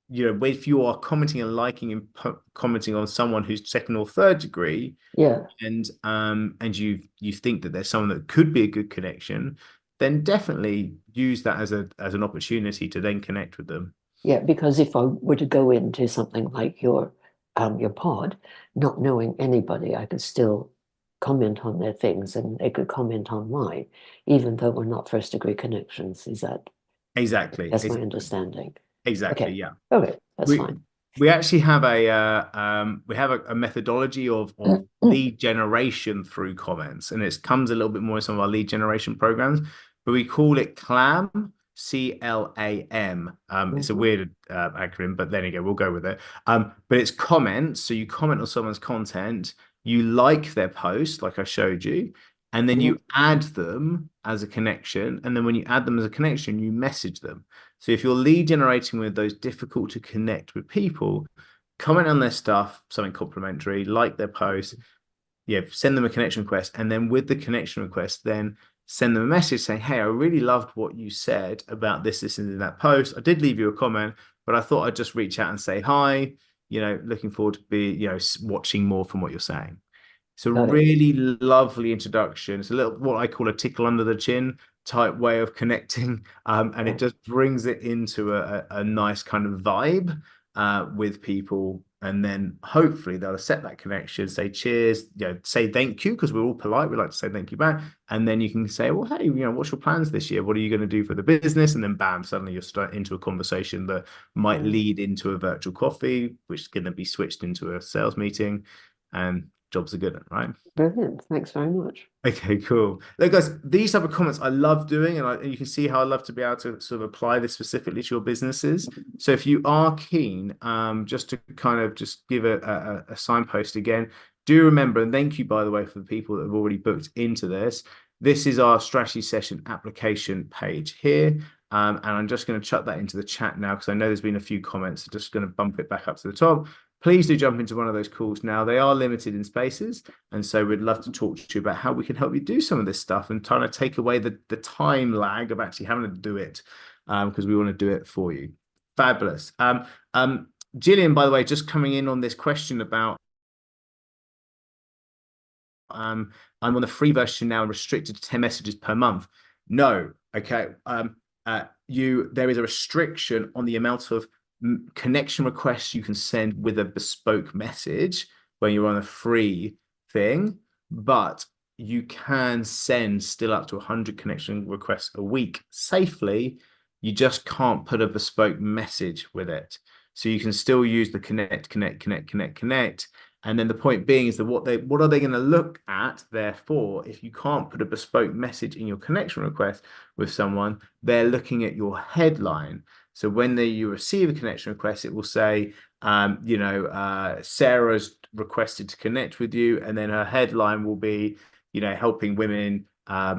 if you are commenting and liking and commenting on someone who's second or third degree, and you think that there's someone that could be a good connection, then definitely use that as an opportunity to then connect with them. Yeah, because if I were to go into something like your pod, not knowing anybody, I could still comment on their things and they could comment on mine, even though we're not first degree connections. Is that exactly? That's my understanding. Exactly. Okay. Yeah. Okay, that's fine. We actually have a methodology of lead generation through comments, and it comes a little bit more in some of our lead generation programs, but we call it CLAM, CLAM. It's a weird acronym, but there you go. We'll go with it. But it's comments. So you comment on someone's content, you like their post, like I showed you, and then you add them as a connection. And then when you add them as a connection, you message them. So if you're lead generating with those difficult to connect with people, comment on their stuff, something complimentary, like their post, send them a connection request. And then with the connection request, then send them a message saying, hey, I really loved what you said about this, and in that post. I did leave you a comment, but I thought I'd just reach out and say hi, looking forward to be, watching more from what you're saying. It's a really lovely introduction. It's a little, what I call a tickle under the chin type way of connecting. And it just brings it into a nice kind of vibe with people. And then hopefully they'll accept that connection, say cheers, say thank you, because we're all polite. We like to say thank you back. And then you can say, well, hey, what's your plans this year? What are you going to do for the business? And then bam, suddenly you're starting into a conversation that might lead into a virtual coffee, which is going to be switched into a sales meeting. And job's a good one, right? Brilliant. Thanks very much. Okay, cool. Look, guys, these type of comments I love doing, and you can see how I love to be able to sort of apply this specifically to your businesses. So if you are keen, just to kind of just give a signpost again, do remember, and thank you, by the way, for the people that have already booked into this. This is our strategy session application page here. And I'm just going to chuck that into the chat now because I know there's been a few comments. So just going to bump it back up to the top. Please do jump into one of those calls now. They are limited in spaces. And so we'd love to talk to you about how we can help you do some of this stuff and trying to take away the time lag of actually having to do it because we want to do it for you. Fabulous. Gillian, by the way, just coming in on this question about I'm on the free version now, restricted to 10 messages per month. No, okay. There is a restriction on the amount of connection requests you can send with a bespoke message when you're on a free thing, but you can send still up to 100 connection requests a week safely. You just can't put a bespoke message with it. So you can still use the connect. And then the point being is that what are they going to look at? Therefore, if you can't put a bespoke message in your connection request with someone, they're looking at your headline. So when you receive a connection request, it will say, Sarah's requested to connect with you, and then her headline will be, helping women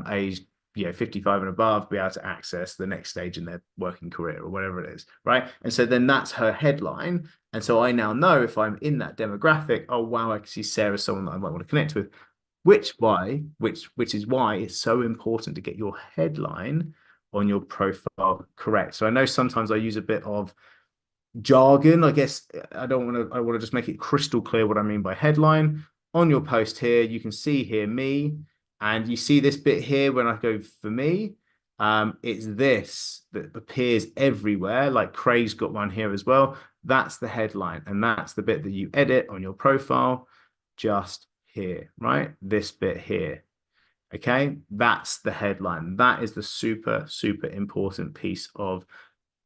aged 55 and above be able to access the next stage in their working career or whatever it is, right? And so then that's her headline. And so I now know if I'm in that demographic, oh, wow, I can see Sarah's someone that I might want to connect with, which is why it's so important to get your headline on your profile correct. So I know sometimes I use a bit of jargon. I guess I want to just make it crystal clear what I mean by headline. On your post here, you can see here me. And you see this bit here when I go for me, it's this that appears everywhere, like Craig's got one here as well. That's the headline. And that's the bit that you edit on your profile just here, right? This bit here. Okay, that's the headline. That is the super, super important piece of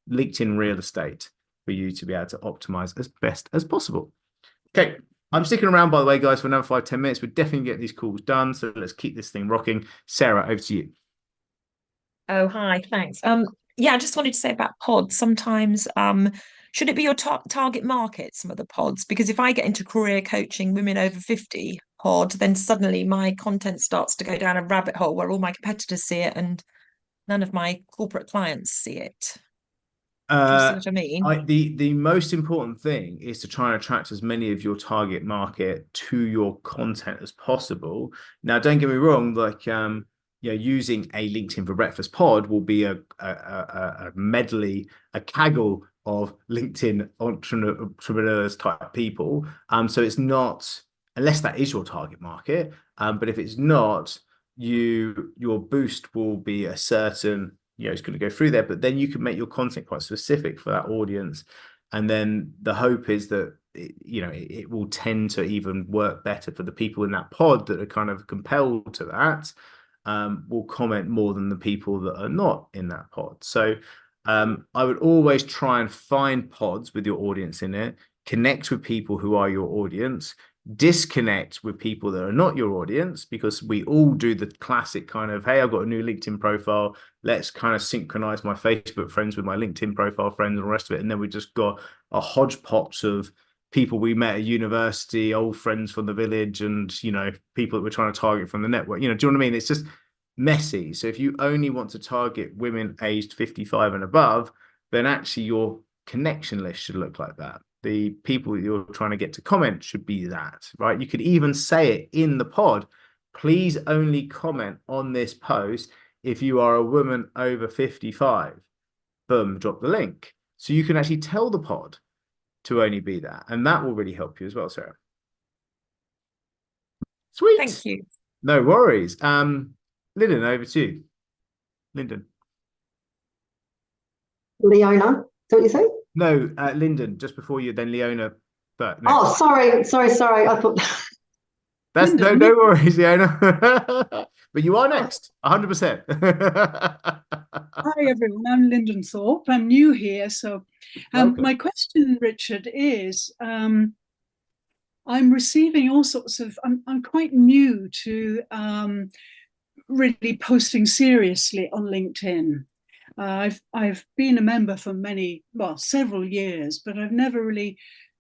LinkedIn real estate for you to be able to optimize as best as possible. Okay. I'm sticking around, by the way, guys, for another 5-10 minutes. We're definitely getting these calls done. So let's keep this thing rocking. Sarah, over to you. Oh, hi, thanks. Yeah, I just wanted to say about pods. Sometimes, should it be your target market, some of the pods? Because if I get into career coaching women over 50 pod, then suddenly my content starts to go down a rabbit hole where all my competitors see it and none of my corporate clients see it. Do you see what I mean? The most important thing is to try and attract as many of your target market to your content as possible. Now, don't get me wrong, like using a LinkedIn for Breakfast pod will be a medley, a kaggle of LinkedIn entrepreneurs type people. So it's not, unless that is your target market. But if it's not, your boost will be a certain, it's going to go through there, but then you can make your content quite specific for that audience. And then the hope is that, it will tend to even work better for the people in that pod that are kind of compelled to that, will comment more than the people that are not in that pod. So I would always try and find pods with your audience in it, connect with people who are your audience, disconnect with people that are not your audience, because we all do the classic kind of, hey, I've got a new LinkedIn profile, let's kind of synchronize my Facebook friends with my LinkedIn profile friends and the rest of it. And then we just got a hodgepodge of people we met at university, old friends from the village, and people that we're trying to target from the network. Do you know what I mean? It's just messy. So if you only want to target women aged 55 and above, then actually your connection list should look like that. The people that you're trying to get to comment should be that, right? You could even say it in the pod. Please only comment on this post if you are a woman over 55. Boom, drop the link. So you can actually tell the pod to only be that. And that will really help you as well, Sarah. Sweet. Thank you. No worries. Lyndon, over to you. Lyndon. Leona, is that what you say? No, Lyndon, just before you, then Leona. But next. Oh, sorry. I thought that's no worries, Leona. But you are next, 100%. Hi everyone, I'm Lyndon Thorpe. I'm new here, so my question, Richard, is I'm receiving all sorts of. I'm quite new to really posting seriously on LinkedIn. I've been a member for several years, but I've never really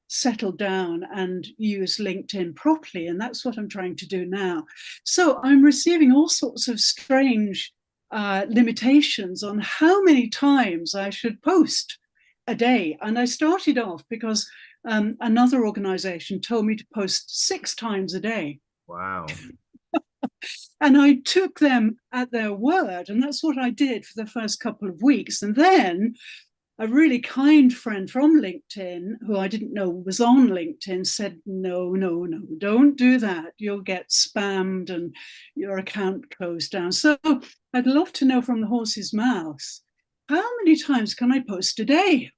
settled down and used LinkedIn properly, and that's what I'm trying to do now. So I'm receiving all sorts of strange limitations on how many times I should post a day. And I started off because another organization told me to post 6 times a day. Wow. And I took them at their word, and that's what I did for the first couple of weeks. And then a really kind friend from LinkedIn, who I didn't know was on LinkedIn, said, no, don't do that. You'll get spammed and your account closed down. So I'd love to know from the horse's mouth, how many times can I post a day?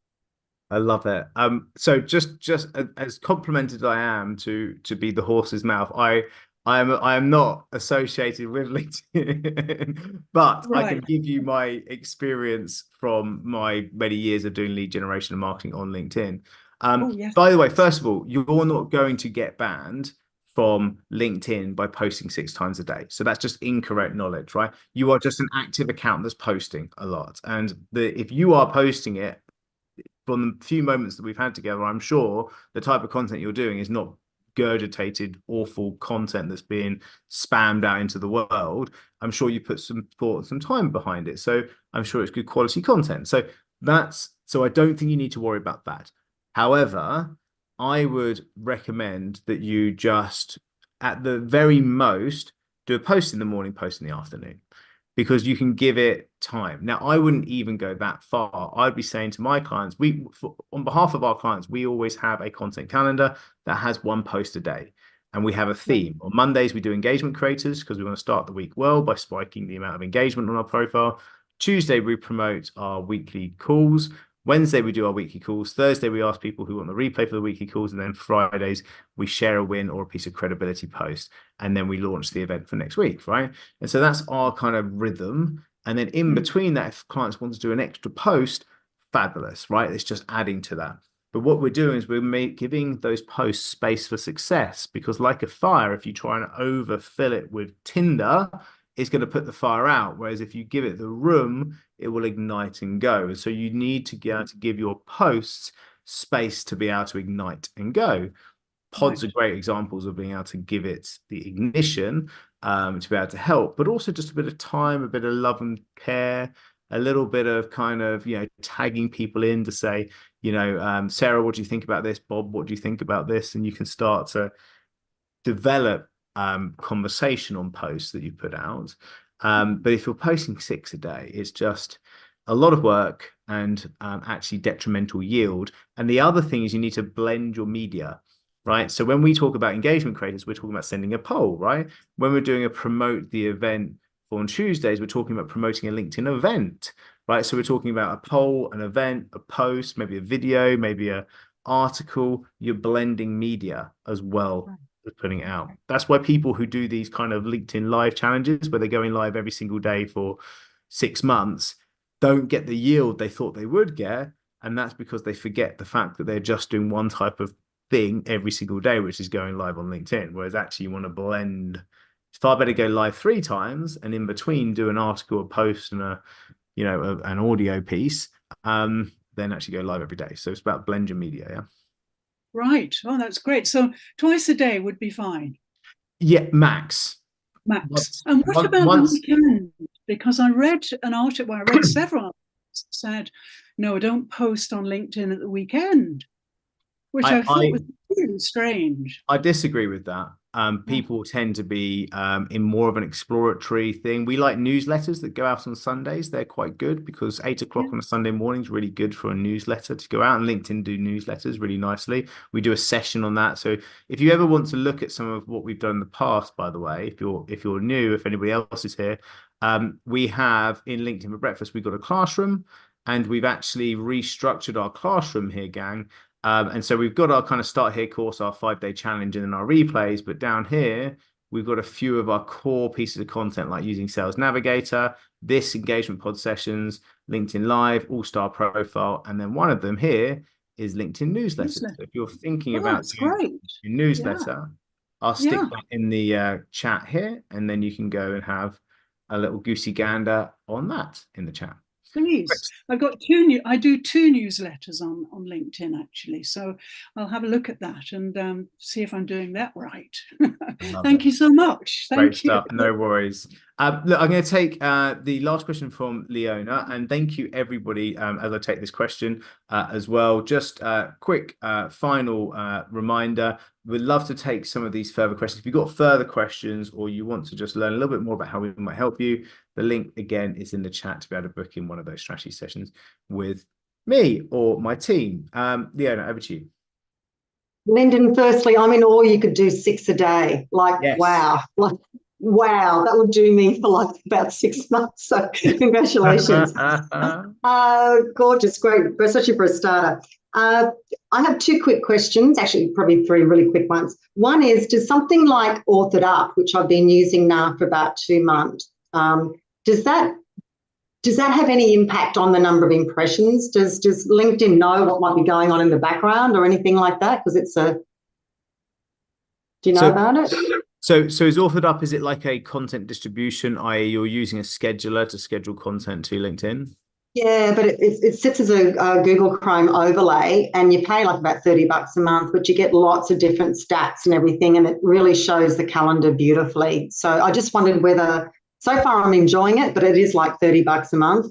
I love it. So just as complimented as I am to be the horse's mouth, I am not associated with LinkedIn, but I can Right. give you my experience from my many years of doing lead generation and marketing on LinkedIn. Oh, yes. By the way, first of all, you're not going to get banned from LinkedIn by posting 6 times a day. So that's just incorrect knowledge, right? You are just an active account that's posting a lot. And if you are posting it, from the few moments that we've had together, I'm sure the type of content you're doing is not gurgitated, awful content that's being spammed out into the world. I'm sure you put some thought, some time behind it. So I'm sure it's good quality content. So I don't think you need to worry about that. However, I would recommend that you just, at the very most, do a post in the morning, post in the afternoon, because you can give it time. Now, I wouldn't even go that far. I'd be saying to my clients, on behalf of our clients, we always have a content calendar that has 1 post a day. And we have a theme. On Mondays, we do engagement creators because we want to start the week well by spiking the amount of engagement on our profile. Tuesday, we promote our weekly calls. Wednesday, we do our weekly calls. Thursday, we ask people who want the replay for the weekly calls. And then Fridays, we share a win or a piece of credibility post. And then we launch the event for next week, right? And so that's our kind of rhythm. And then in between that, if clients want to do an extra post, fabulous, right? It's just adding to that. But what we're doing is we're giving those posts space for success, because like a fire, if you try and overfill it with tinder, it's going to put the fire out. Whereas if you give it the room, it will ignite and go. And so you need to be able to give your posts space to be able to ignite and go. Pods are great examples of being able to give it the ignition, to be able to help, but also just a bit of time, a bit of love and care, a little bit of kind of, tagging people in to say, Sarah, what do you think about this? Bob, what do you think about this? And you can start to develop conversation on posts that you put out. But if you're posting 6 a day, it's just a lot of work and actually detrimental yield. And the other thing is you need to blend your media, right? So when we talk about engagement creators, we're talking about sending a poll, right? When we're doing a promote the event on Tuesdays, we're talking about promoting a LinkedIn event, right? So we're talking about a poll, an event, a post, maybe a video, maybe a article. You're blending media as well as putting it out. That's why people who do these kind of LinkedIn live challenges, where they're going live every single day for 6 months, don't get the yield they thought they would get. And that's because they forget the fact that they're just doing one type of thing every single day, which is going live on LinkedIn. Whereas actually you want to blend. It's far better go live 3 times and in between do an article, a post, and an audio piece, than actually go live every day. So it's about blend your media. Yeah. Right. Oh, that's great. So twice a day would be fine. Yeah, max. And what about the weekend? Because I read an article, I read several articles that said, no, don't post on LinkedIn at the weekend, which I thought was really strange. I disagree with that. People tend to be in more of an exploratory thing. We like newsletters that go out on Sundays. They're quite good because 8 o'clock on a Sunday morning is really good for a newsletter to go out, and LinkedIn do newsletters really nicely. We do a session on that. So if you ever want to look at some of what we've done in the past, by the way, if you're new, if anybody else is here, we have in LinkedIn for Breakfast, we've got a classroom, and we've actually restructured our classroom here, gang. And so we've got our kind of start here course, our 5-day challenge, and then our replays. But down here, we've got a few of our core pieces of content, like using Sales Navigator, this engagement pod sessions, LinkedIn Live, All-Star Profile. And then one of them here is LinkedIn newsletters. Newsletter. So if you're thinking Oh, about that's doing great. a newsletter, I'll stick Yeah. that in the chat here, and then you can go and have a little goosey gander on that in the chat. Please. I've got I do 2 newsletters on LinkedIn actually. So I'll have a look at that and see if I'm doing that right. Thank you so much. Great Thank you. stuff. No worries. Look, I'm going to take the last question from Leona, and thank you everybody as I take this question as well. Just a quick final reminder. We'd love to take some of these further questions. If you've got further questions or you want to just learn a little bit more about how we might help you, the link again is in the chat to be able to book in one of those strategy sessions with me or my team. Leona, over to you. Lyndon, firstly, I'm in awe you could do 6 a day. Like, Yes. wow. Like, wow, that would do me for like about 6 months. So congratulations. Gorgeous, great, especially for a starter. I have 2 quick questions, actually probably 3 really quick ones. One is, does something like Authored Up, which I've been using now for about 2 months, does that have any impact on the number of impressions? Does LinkedIn know what might be going on in the background or anything like that? Because it's do you know about it? So is Authored Up, is it like a content distribution, i.e. you're using a scheduler to schedule content to LinkedIn? Yeah, but it sits as a Google Chrome overlay, and you pay like about $30 a month, but you get lots of different stats and everything, and it really shows the calendar beautifully. So I just wondered whether, so far I'm enjoying it, but it is like $30 a month.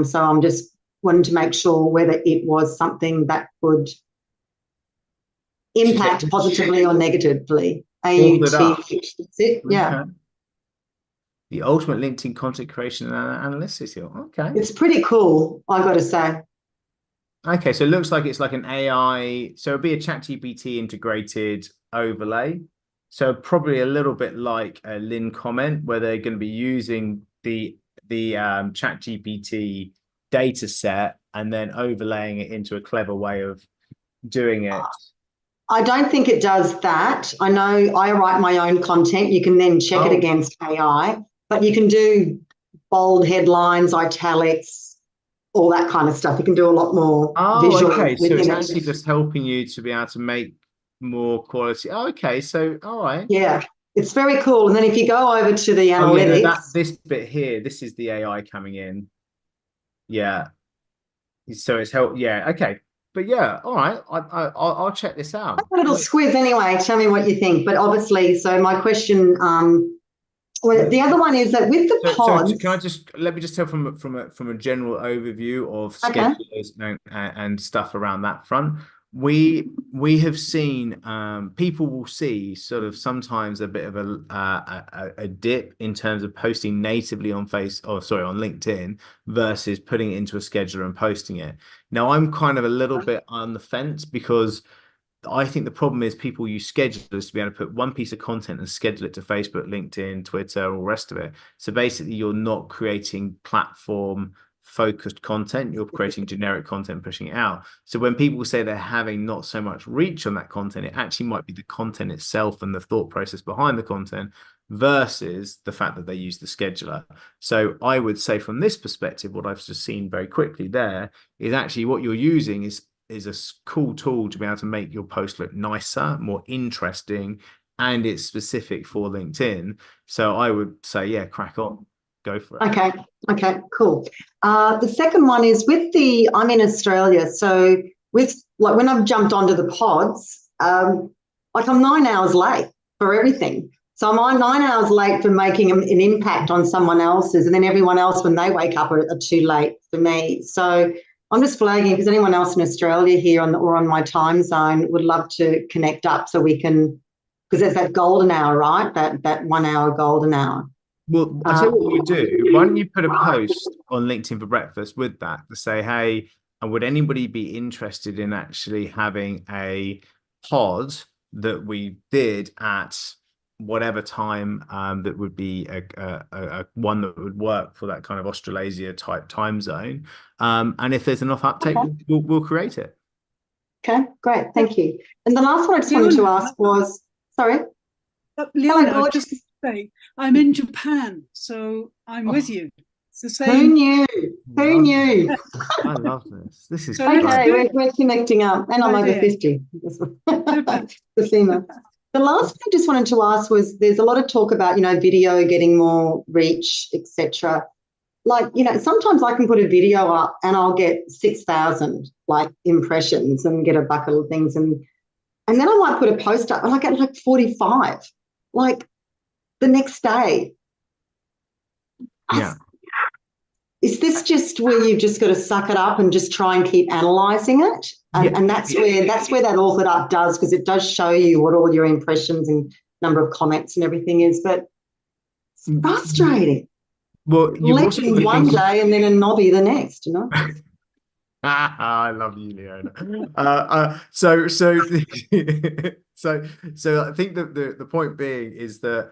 So I'm just wanting to make sure whether it was something that could impact positively or negatively. Authored Up. Yeah. Okay. The ultimate LinkedIn content creation and analytics here. Okay. It's pretty cool, I got to say. Okay, so it looks like it's like an AI. So it'd be a ChatGPT integrated overlay. So probably a little bit like a Lynn comment, where they're going to be using the ChatGPT data set and then overlaying it into a clever way of doing it. I don't think it does that. I know I write my own content. You can then check it against AI, but you can do bold headlines, italics, all that kind of stuff. You can do a lot more visual. Okay. So it's actually just helping you to be able to make more quality. Okay. So, all right. Yeah, it's very cool. And then if you go over to the analytics. No, this bit here, this is the AI coming in. Yeah. So it's help. Yeah. Okay. But yeah, all right. I'll check this out. A little squiz anyway. Tell me what you think. But obviously, so my question, well, the other one is that with the pods. So can I let me just tell from a general overview of schedulers and stuff around that front. We have seen people will see sort of sometimes a bit of a dip in terms of posting natively on LinkedIn versus putting it into a scheduler and posting it. Now I'm kind of a little bit on the fence, because I think the problem is people use schedulers to be able to put one piece of content and schedule it to Facebook, LinkedIn, Twitter, all the rest of it. So basically you're not creating platform focused content, you're creating generic content, pushing it out. So when people say they're having not so much reach on that content, it actually might be the content itself and the thought process behind the content versus the fact that they use the scheduler. So I would say from this perspective, what I've just seen very quickly there is actually what you're using is a cool tool to be able to make your post look nicer, more interesting, and it's specific for LinkedIn. So I would say, yeah, crack on. Go for it. Okay, cool. The second one is I'm in Australia, so with like when I've jumped onto the pods, like I'm 9 hours late for everything. So I'm 9 hours late for making an impact on someone else's, and then everyone else when they wake up are too late for me. So I'm just flagging if there's anyone else in Australia here or on my time zone, would love to connect up so we can, because there's that golden hour, right? That 1 hour golden hour. Well, I'll tell you what you do. Why don't you put a post on LinkedIn for Breakfast with that to say, hey, and would anybody be interested in actually having a pod that we did at whatever time that would be a one that would work for that kind of Australasia type time zone. And if there's enough uptake, we'll create it. Okay, great. Thank you. And the last one I just wanted to ask was, sorry? Leona, just to say, I'm in Japan, so I'm with you. It's the Who same. knew? Who knew? I love this. This is So let's great. Okay, do- we're connecting up, and I'm over idea. 50. The female. The last thing I just wanted to ask was, there's a lot of talk about, video getting more reach, etc. Like, sometimes I can put a video up and I'll get 6,000 impressions and get a bucket of things, and then I might put a post up and I get like 45, like the next day. Yeah. Is this just where you've just got to suck it up and just try and keep analysing it? And that's where that authored up does, because it does show you what all your impressions and number of comments and everything is, but it's frustrating. Well, you also Licking one day and then a knobby the next, I love you, Leona. So I think that the point being is that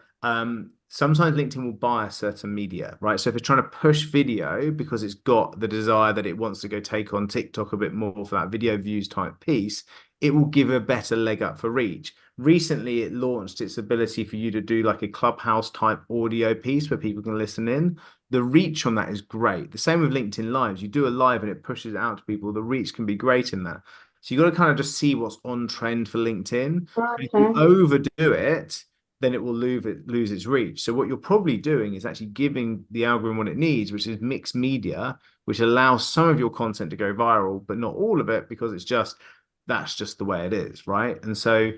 sometimes LinkedIn will buy a certain media, right? So if it's trying to push video because it's got the desire that it wants to go take on TikTok a bit more for that video views type piece, it will give a better leg up for reach. Recently, it launched its ability for you to do like a Clubhouse type audio piece where people can listen in. The reach on that is great. The same with LinkedIn Lives. You do a live and it pushes it out to people. The reach can be great in that. So you got to kind of just see what's on trend for LinkedIn. Okay. If you overdo it, then it will lose its reach. So what you're probably doing is actually giving the algorithm what it needs, which is mixed media, which allows some of your content to go viral, but not all of it, because that's just the way it is, right? And so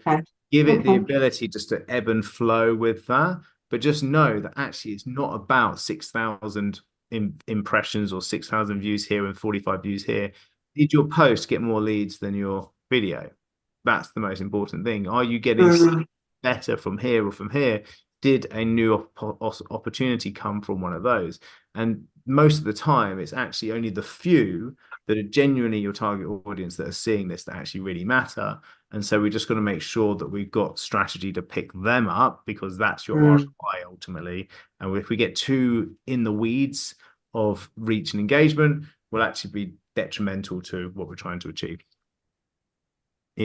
give it the ability just to ebb and flow with that, but just know that actually it's not about 6,000 impressions or 6,000 views here and 45 views here. Did your post get more leads than your video? That's the most important thing. Are you getting better from here or from here? Did a new opportunity come from one of those? And most of the time, it's actually only the few that are genuinely your target audience that are seeing this that actually really matter. And so we just got to make sure that we've got strategy to pick them up, because that's your ROI ultimately. And if we get too in the weeds of reach and engagement, will actually be detrimental to what we're trying to achieve.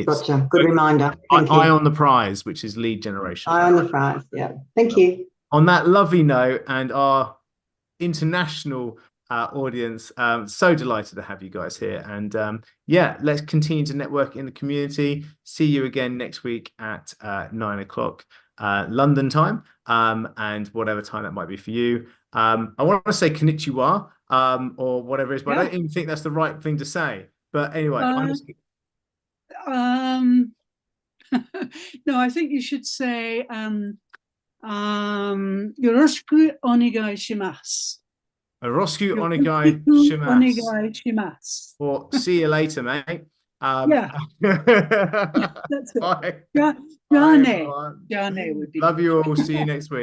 Gotcha. Good reminder. Thank you. Eye on the prize, which is lead generation. Eye on the prize. Yeah. Thank you. On that lovely note, and our international audience, so delighted to have you guys here. And yeah, let's continue to network in the community. See you again next week at 9 o'clock London time, and whatever time that might be for you. I want to say konnichiwa, or whatever it is, but I don't even think that's the right thing to say. But anyway, no, I think you should say yoroshiku onegai shimasu. Yoroshiku onegai shimasu. Or see you later, mate. Yeah. That's it. Bye. Jane would be. Love you all. See you next week.